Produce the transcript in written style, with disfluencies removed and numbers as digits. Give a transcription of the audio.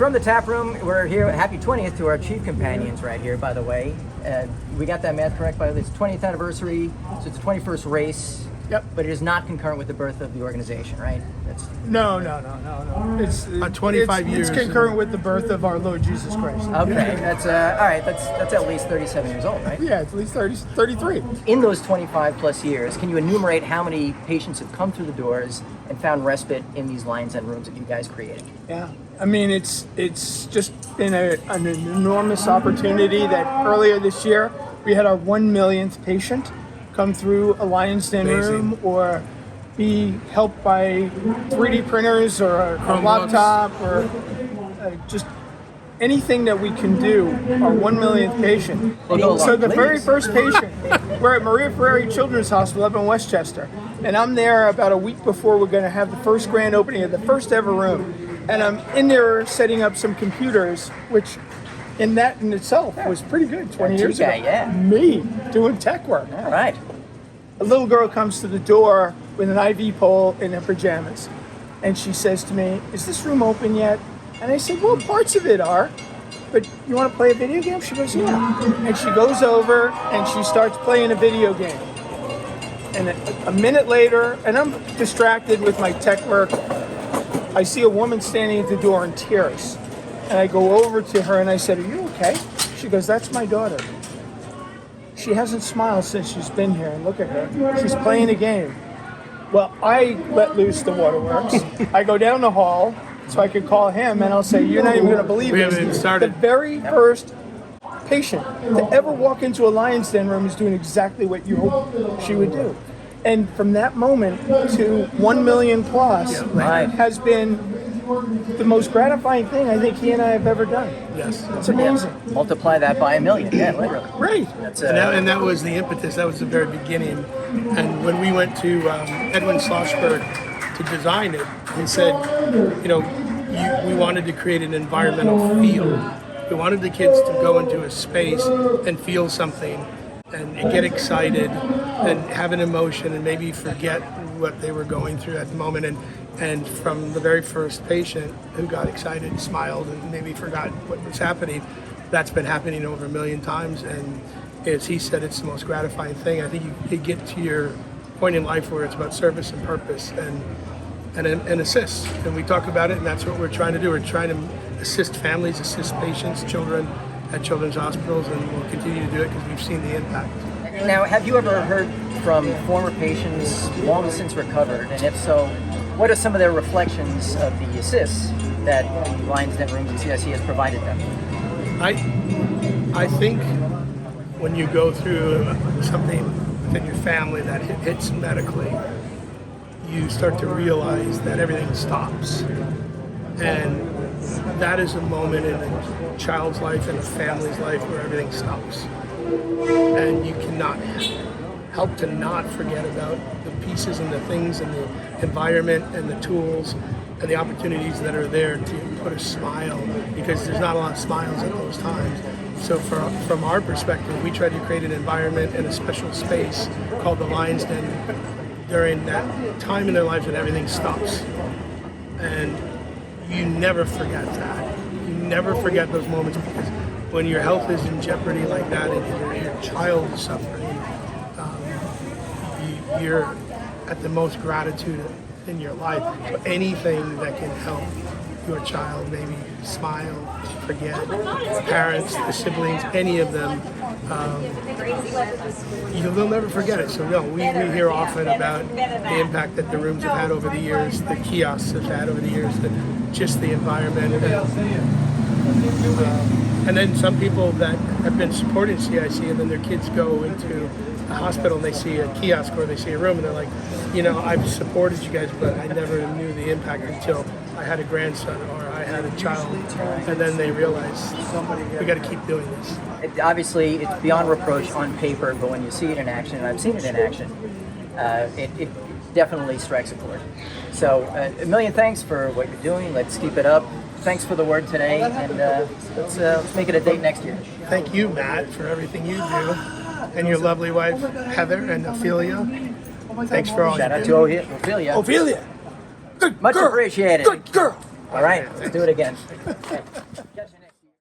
from the tap room, we're here. Happy 20th to our chief companions right here, by the way. We got that math correct, by the way. It's 20th anniversary, so it's the 21st race. Yep. But it is not concurrent with the birth of the organization, right? No. It's 25 years. It's concurrent with the birth of our Lord Jesus Christ. Okay, that's all right. That's at least 37 years old, right? Yeah, it's at least 33. In those 25 plus years, can you enumerate how many patients have come through the doors and found respite in these Lions Den rooms that you guys created? Yeah, I mean, it's just been an enormous opportunity that earlier this year we had our 1 millionth patient come through a Lions Den room or be helped by 3D printers or a laptop or just anything that we can do. Our 1 millionth patient. So the very first patient, we're at Maria Ferrari Children's Hospital up in Westchester, and I'm there about a week before we're going to have the first grand opening of the first ever room. And I'm in there setting up some computers, which in itself was pretty good 20 years ago. Yeah. Me doing tech work. All right. A little girl comes to the door with an IV pole in her pajamas. And she says to me, "Is this room open yet?" And I said, "Well, parts of it are. But you want to play a video game?" She goes, "Yeah." And she goes over and she starts playing a video game. And a minute later, and I'm distracted with my tech work, I see a woman standing at the door in tears. And I go over to her and I said, "Are you okay?" She goes, "That's my daughter. She hasn't smiled since she's been here, and look at her. She's playing a game." Well, I let loose the waterworks. I go down the hall so I could call him and I'll say, "You're not even going to believe We this. haven't even started." The very first patient to ever walk into a Lions Den room is doing exactly what you hoped she would do." And from that moment to 1 million plus has been the most gratifying thing I think he and I have ever done. Yes. It's amazing. Multiply that by 1 million. Yeah, literally. Great. And that was the impetus. That was the very beginning. And when we went to Edwin Schlossberg to design it, he said, we wanted to create an environmental feel. We wanted the kids to go into a space and feel something and get excited and have an emotion and maybe forget what they were going through at the moment. And from the very first patient who got excited, smiled, and maybe forgot what was happening, that's been happening over 1 million times. And as he said, it's the most gratifying thing. I think you get to your point in life where it's about service and purpose and assist. And we talk about it, and that's what we're trying to do. We're trying to assist families, assist patients, children at children's hospitals, and we'll continue to do it because we've seen the impact. Now, have you ever heard from former patients long since recovered? And if so, what are some of their reflections of the assists that the Lions Den rooms and CIC has provided them? I think when you go through something within your family that hits medically, you start to realize that everything stops. And that is a moment in a child's life and a family's life where everything stops. And you cannot help to not forget about the pieces and the things and the environment and the tools and the opportunities that are there to put a smile, because there's not a lot of smiles at those times. So from our perspective, we try to create an environment and a special space called the Lions Den during that time in their life when everything stops. And you never forget that. You never forget those moments, because when your health is in jeopardy like that and your child is suffering, you're at the most gratitude in your life. So anything that can help your child maybe smile, forget, the parents, the siblings, any of them, they'll never forget it. So no, we hear often about the impact that the rooms have had over the years, the kiosks have had over the years, just the environment. And then some people that have been supporting CIC, and then their kids go into a hospital and they see a kiosk or they see a room and they're like, I've supported you guys, but I never knew the impact until I had a grandson or I had a child. And then they realize we got to keep doing this. Obviously, it's beyond reproach on paper, but when you see it in action, and I've seen it in action, it definitely strikes a chord. So, a million thanks for what you're doing. Let's keep it up. Thanks for the word today, and let's make it a date next year. Thank you, Matt, for everything you do, and your lovely wife, Heather and Ophelia. Thanks for all you do. Shout out to Ophelia. Ophelia! Good Much girl. appreciated. Good girl. All right, let's do it again.